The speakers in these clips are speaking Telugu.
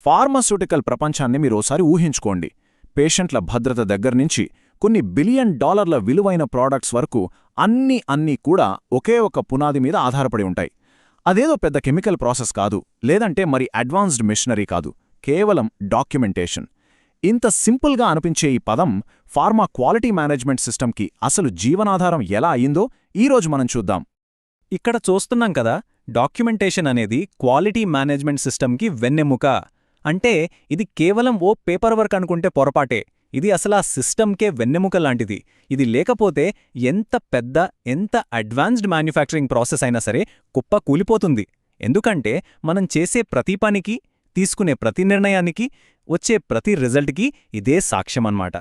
ఫార్మాస్యూటికల్ ప్రపంచాన్ని మీరోసారి ఊహించుకోండి. పేషెంట్ల భద్రత దగ్గర్నుంచి కొన్ని బిలియన్ డాలర్ల విలువైన ప్రాడక్ట్స్ వరకు అన్నీ కూడా ఒకే ఒక పునాది మీద ఆధారపడి ఉంటాయి. అదేదో పెద్ద కెమికల్ ప్రాసెస్ కాదు, లేదంటే మరి అడ్వాన్స్డ్ మిషనరీ కాదు, కేవలం డాక్యుమెంటేషన్. ఇంత సింపుల్గా అనిపించే ఈ పదం ఫార్మా క్వాలిటీ మేనేజ్మెంట్ సిస్టమ్కి అసలు జీవనాధారం ఎలా అయిందో ఈరోజు మనం చూద్దాం. ఇక్కడ చూస్తున్నాం కదా, డాక్యుమెంటేషన్ అనేది క్వాలిటీ మేనేజ్మెంట్ సిస్టమ్కి వెన్నెముక. అంటే ఇది కేవలం ఓ పేపర్ వర్క్ అనుకుంటే పొరపాటే. ఇది అసలా సిస్టమ్కే వెన్నెముక లాంటిది. ఇది లేకపోతే ఎంత పెద్ద, ఎంత అడ్వాన్స్డ్ మ్యానుఫ్యాక్చరింగ్ ప్రాసెస్ అయినా సరే కుప్ప కూలిపోతుంది. ఎందుకంటే మనం చేసే ప్రతి పనికి, తీసుకునే ప్రతి నిర్ణయానికి, వచ్చే ప్రతి రిజల్ట్కి ఇదే సాక్ష్యమన్నమాట.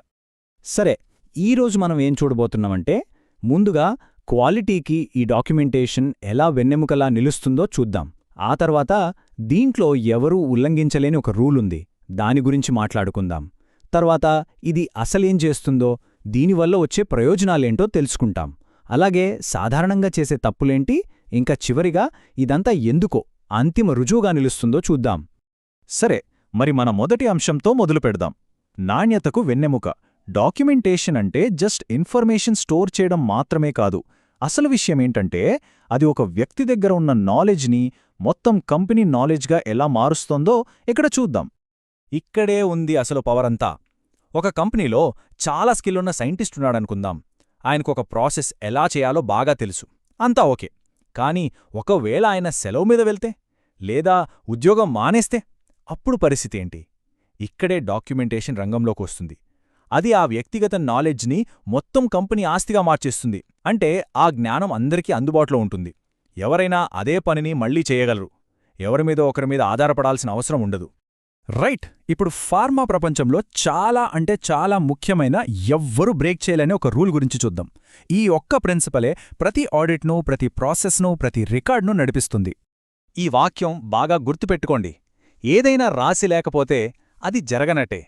సరే, ఈరోజు మనం ఏం చూడబోతున్నామంటే, ముందుగా క్వాలిటీకి ఈ డాక్యుమెంటేషన్ ఎలా వెన్నెముకలా నిలుస్తుందో చూద్దాం. ఆ తర్వాత దీంట్లో ఎవరూ ఉల్లంఘించలేని ఒక రూలుంది, దాని గురించి మాట్లాడుకుందాం. తర్వాత ఇది అసలేం చేస్తుందో, దీనివల్ల వచ్చే ప్రయోజనాలేంటో తెలుసుకుంటాం. అలాగే సాధారణంగా చేసే తప్పులేంటి, ఇంకా చివరిగా ఇదంతా ఎందుకో అంతిమ రుజువుగా నిలుస్తుందో చూద్దాం. సరే, మరి మన మొదటి అంశంతో మొదలుపెడదాం. నాణ్యతకు వెన్నెముక. డాక్యుమెంటేషన్ అంటే జస్ట్ ఇన్ఫర్మేషన్ స్టోర్ చేయడం మాత్రమే కాదు. అసలు విషయమేంటంటే అది ఒక వ్యక్తి దగ్గర ఉన్న నాలెడ్జ్ని మొత్తం కంపెనీ నాలెడ్జ్గా ఎలా మారుస్తోందో ఇక్కడ చూద్దాం. ఇక్కడే ఉంది అసలు పవరంతా. ఒక కంపెనీలో చాలా స్కిల్లున్న సైంటిస్ట్ ఉన్నాడనుకుందాం. ఆయనకొక ప్రాసెస్ ఎలా చేయాలో బాగా తెలుసు, అంతా ఓకే. కానీ ఒకవేళ ఆయన సెలవు మీద వెళ్తే, లేదా ఉద్యోగం మానేస్తే అప్పుడు పరిస్థితి ఏంటి? ఇక్కడే డాక్యుమెంటేషన్ రంగంలోకొస్తుంది. అది ఆ వ్యక్తిగత నాలెడ్జ్ని మొత్తం కంపెనీ ఆస్తిగా మార్చేస్తుంది. అంటే ఆ జ్ఞానం అందరికీ అందుబాటులో ఉంటుంది. ఎవరైనా అదే పనిని మళ్లీ చేయగలరు. ఎవరిమీదో ఒకరిమీద ఆధారపడాల్సిన అవసరం ఉండదు. రైట్. ఇప్పుడు ఫార్మా ప్రపంచంలో చాలా ముఖ్యమైన, ఎవ్వరూ బ్రేక్ చేయలేని ఒక రూల్ గురించి చూద్దాం. ఈ ఒక్క ప్రిన్సిపలే ప్రతి ఆడిట్ను, ప్రతి ప్రాసెస్ను, ప్రతి రికార్డును నడిపిస్తుంది. ఈ వాక్యం బాగా గుర్తుపెట్టుకోండి. ఏదైనా రాసి లేకపోతే అది జరగనట్టే.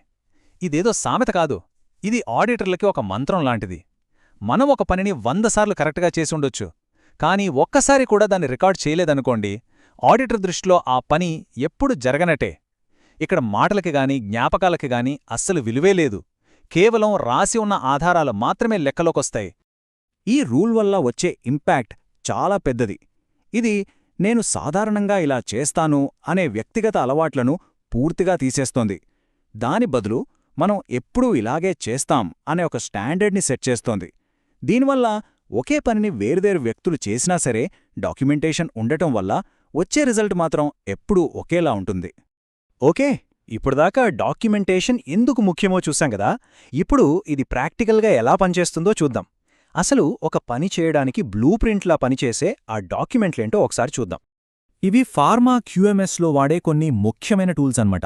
ఇదేదో సామెత కాదు, ఇది ఆడిటర్లకి ఒక మంత్రం లాంటిది. మనం ఒక పనిని 100 సార్లు కరెక్ట్గా చేసి ఉండొచ్చు, కానీ ఒక్కసారి కూడా దాన్ని రికార్డ్ చేయలేదనుకోండి, ఆడిటర్ దృష్టిలో ఆ పని ఎప్పుడు జరగనట్టే. ఇక్కడ మాటలకి గాని, జ్ఞాపకాలకి గాని అస్సలు విలువే లేదు. కేవలం రాసి ఉన్న ఆధారాలు మాత్రమే లెక్కలోకొస్తాయి. ఈ రూల్ వల్ల వచ్చే ఇంపాక్ట్ చాలా పెద్దది. ఇది నేను సాధారణంగా ఇలా చేస్తాను అనే వ్యక్తిగత అలవాట్లను పూర్తిగా తీసేస్తోంది. దాని బదులు మనం ఎప్పుడూ ఇలాగే చేస్తాం అనే ఒక స్టాండర్డ్ని సెట్ చేస్తోంది. దీనివల్ల ఒకే పనిని వేర్వేరు వ్యక్తులు చేసినా సరే డాక్యుమెంటేషన్ ఉండటం వల్ల వచ్చే రిజల్ట్ మాత్రం ఎప్పుడూ ఒకేలా ఉంటుంది. ఓకే, ఇప్పుడుదాకా డాక్యుమెంటేషన్ ఎందుకు ముఖ్యమో చూశాం కదా. ఇప్పుడు ఇది ప్రాక్టికల్గా ఎలా పనిచేస్తుందో చూద్దాం. అసలు ఒక పని చేయడానికి బ్లూ ప్రింట్లా పనిచేసే ఆ డాక్యుమెంట్లేంటో ఒకసారి చూద్దాం. ఇవి ఫార్మా క్యూఎంఎస్లో వాడే కొన్ని ముఖ్యమైన టూల్స్ అన్నమాట.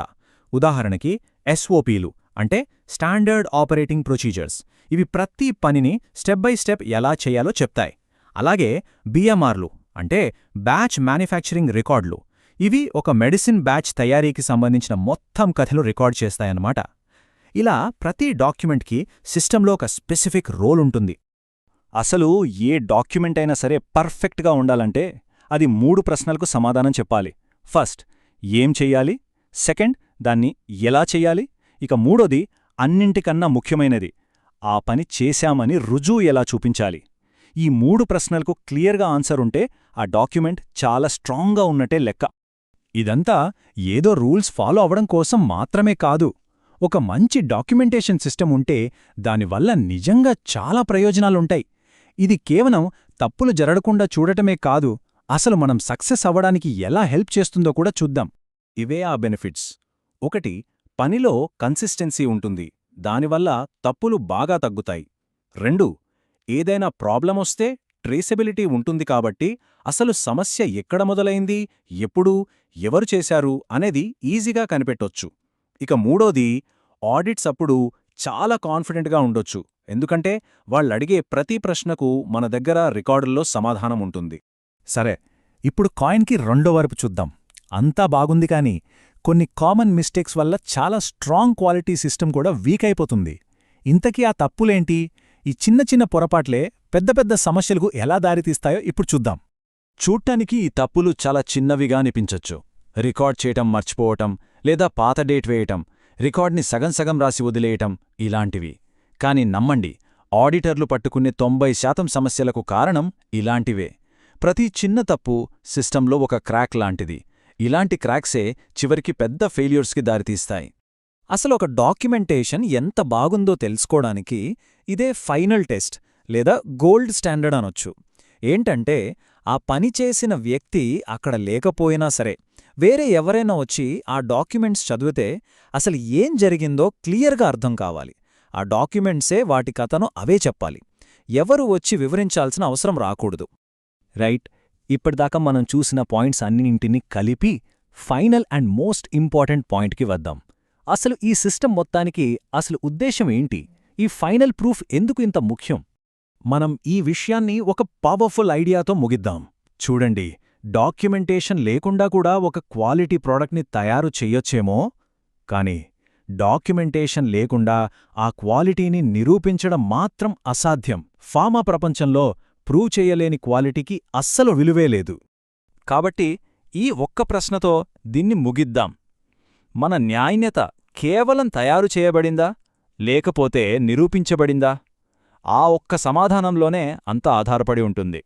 ఉదాహరణకి ఎస్ఓపీలు అంటే స్టాండర్డ్ ఆపరేటింగ్ ప్రొసీజర్స్. ఇవి ప్రతి పనిని స్టెప్ బై స్టెప్ ఎలా చేయాలో చెప్తాయి. అలాగే బిఎంఆర్లు అంటే బ్యాచ్ మ్యానుఫ్యాక్చరింగ్ రికార్డులు. ఇవి ఒక మెడిసిన్ బ్యాచ్ తయారీకి సంబంధించిన మొత్తం కథలు రికార్డ్ చేస్తాయన్నమాట. ఇలా ప్రతి డాక్యుమెంట్కి సిస్టంలో ఒక స్పెసిఫిక్ రోల్ ఉంటుంది. అసలు ఏ డాక్యుమెంట్ అయినా సరే పర్ఫెక్ట్గా ఉండాలంటే అది 3 ప్రశ్నలకు సమాధానం చెప్పాలి. ఫస్ట్, ఏం చెయ్యాలి? సెకండ్, దాన్ని ఎలా చెయ్యాలి? ఇక మూడోది, అన్నింటికన్నా ముఖ్యమైనది, ఆ పని చేశామని రుజువు ఎలా చూపించాలి? ఈ 3 ప్రశ్నలకు క్లియర్గా ఆన్సర్ ఉంటే ఆ డాక్యుమెంట్ చాలా స్ట్రాంగ్గా ఉన్నట్టే లెక్క. ఇదంతా ఏదో రూల్స్ ఫాలో అవడం కోసం మాత్రమే కాదు. ఒక మంచి డాక్యుమెంటేషన్ సిస్టమ్ ఉంటే దానివల్ల నిజంగా చాలా ప్రయోజనాలుంటాయి. ఇది కేవలం తప్పులు జరగకుండా చూడటమే కాదు, అసలు మనం సక్సెస్ అవ్వడానికి ఎలా హెల్ప్ చేస్తుందో కూడా చూద్దాం. ఇవే ఆ బెనిఫిట్స్. 1, పనిలో కన్సిస్టెన్సీ ఉంటుంది, దానివల్ల తప్పులు బాగా తగ్గుతాయి. 2, ఏదైనా ప్రాబ్లమొస్తే ట్రేసబిలిటీ ఉంటుంది కాబట్టి అసలు సమస్య ఎక్కడ మొదలైంది, ఎప్పుడు, ఎవరు చేశారు అనేది ఈజీగా కనిపెట్టొచ్చు. ఇక మూడోది, ఆడిట్స్ అప్పుడు చాలా కాన్ఫిడెంట్గా ఉండొచ్చు, ఎందుకంటే వాళ్ళడిగే ప్రతి ప్రశ్నకు మన దగ్గర రికార్డుల్లో సమాధానం ఉంటుంది. సరే, ఇప్పుడు కాయిన్కి రెండో వైపు చూద్దాం. అంతా బాగుంది, కానీ కొన్ని కామన్ మిస్టేక్స్ వల్ల చాలా స్ట్రాంగ్ క్వాలిటీ సిస్టమ్ కూడా వీక్ అయిపోతుంది. ఇంతకీ ఆ తప్పులేంటి? ఈ చిన్న పొరపాట్లే పెద్ద పెద్ద సమస్యలకు ఎలా దారితీస్తాయో ఇప్పుడు చూద్దాం. చూడ్డానికి ఈ తప్పులు చాలా చిన్నవిగా అనిపించొచ్చు. రికార్డ్ చేయటం మర్చిపోవటం, లేదా పాత డేట్ వేయటం, రికార్డ్ని సగం రాసి వదిలేయటం ఇలాంటివి. కాని నమ్మండి, ఆడిటర్లు పట్టుకునే 90% సమస్యలకు కారణం ఇలాంటివే. ప్రతి చిన్న తప్పు సిస్టంలో ఒక క్రాక్ లాంటిది. ఇలాంటి క్రాక్సే చివరికి పెద్ద ఫెయిల్యూర్స్కి దారితీస్తాయి. అసలు ఒక డాక్యుమెంటేషన్ ఎంత బాగుందో తెలుసుకోవడానికి ఇదే ఫైనల్ టెస్ట్ లేదా గోల్డ్ స్టాండర్డ్ అనొచ్చు. ఏంటంటే, ఆ పని చేసిన వ్యక్తి అక్కడ లేకపోయినా సరే, వేరే ఎవరైనా వచ్చి ఆ డాక్యుమెంట్స్ చదివితే అసలు ఏం జరిగిందో క్లియర్గా అర్థం కావాలి. ఆ డాక్యుమెంట్సే వాటి కథను అవే చెప్పాలి. ఎవరు వచ్చి వివరించాల్సిన అవసరం రాకూడదు. రైట్. ఇప్పటిదాకా మనం చూసిన పాయింట్స్ అన్నింటినీ కలిపి ఫైనల్ అండ్ మోస్ట్ ఇంపార్టెంట్ పాయింట్కి వద్దాం. అసలు ఈ సిస్టమ్ మొత్తానికి అసలు ఉద్దేశం ఏంటి? ఈ ఫైనల్ ప్రూఫ్ ఎందుకు ఇంత ముఖ్యం? మనం ఈ విషయాన్ని ఒక పవర్ఫుల్ ఐడియాతో ముగిద్దాం. చూడండి, డాక్యుమెంటేషన్ లేకుండా కూడా ఒక క్వాలిటీ ప్రోడక్ట్ని తయారు చెయ్యొచ్చేమో, కానీ డాక్యుమెంటేషన్ లేకుండా ఆ క్వాలిటీని నిరూపించడం మాత్రం అసాధ్యం. ఫార్మా ప్రపంచంలో ప్రూవ్ చెయ్యలేని క్వాలిటీకి అస్సలు విలువే లేదు. కాబట్టి ఈ ఒక్క ప్రశ్నతో దీన్ని ముగిద్దాం. మన న్యాయ్యత కేవలం తయారు చేయబడిందా, లేకపోతే నిరూపించబడిందా? ఆ ఒక్క సమాధానంలోనే అంతా ఆధారపడి ఉంటుంది.